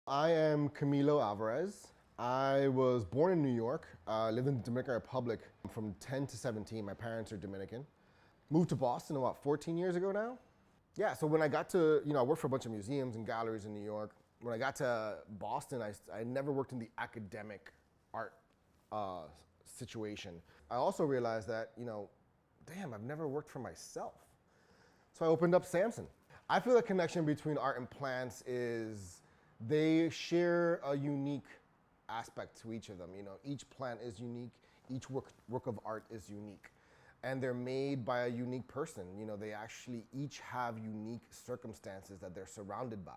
I am Camilo Alvarez. I was born in New York, lived in the Dominican Republic from 10 to 17. My parents are Dominican. Moved to Boston about 14 years ago now. Yeah, so when I got to, I worked for a bunch of museums and galleries in New York. When I got to Boston, I never worked in the academic art situation. I also realized that, damn, I've never worked for myself. So I opened up Samson. I feel the connection between art and plants is they share a unique aspect to each of them. Each plant is unique, each work of art is unique. And they're made by a unique person. They actually each have unique circumstances that they're surrounded by.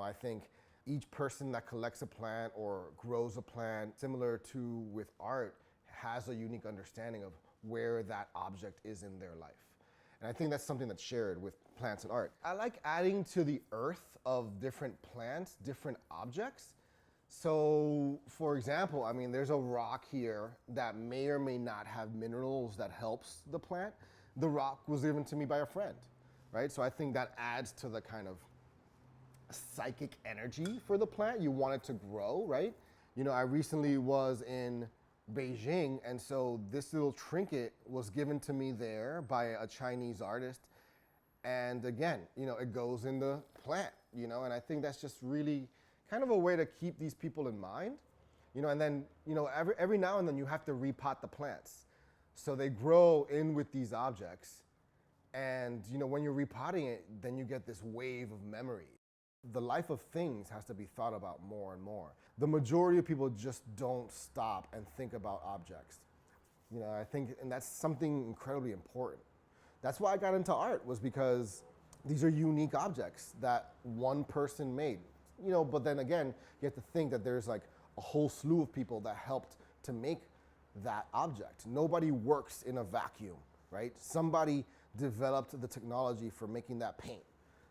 I think each person that collects a plant or grows a plant, similar to with art, has a unique understanding of where that object is in their life. And I think that's something that's shared with plants and art. I like adding to the earth of different plants, different objects. So, for example, there's a rock here that may or may not have minerals that helps the plant. The rock was given to me by a friend, right? So I think that adds to the kind of psychic energy for the plant. You want it to grow, right? I recently was in Beijing, and so this little trinket was given to me there by a Chinese artist. And again, it goes in the plant, and I think that's just really kind of a way to keep these people in mind, and then, every now and then you have to repot the plants. So they grow in with these objects. And, when you're repotting it, then you get this wave of memory. The life of things has to be thought about more and more. The majority of people just don't stop and think about objects. I think, and that's something incredibly important. That's why I got into art, was because these are unique objects that one person made. But then again, you have to think that there's like a whole slew of people that helped to make that object. Nobody works in a vacuum, right? Somebody developed the technology for making that paint.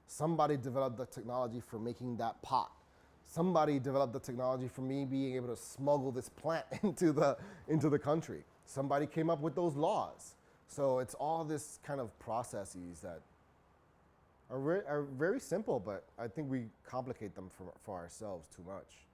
Somebody developed the technology for making that pot. Somebody developed the technology for me being able to smuggle this plant into the country. Somebody came up with those laws. So it's all this kind of processes that are very simple, but I think we complicate them for ourselves too much.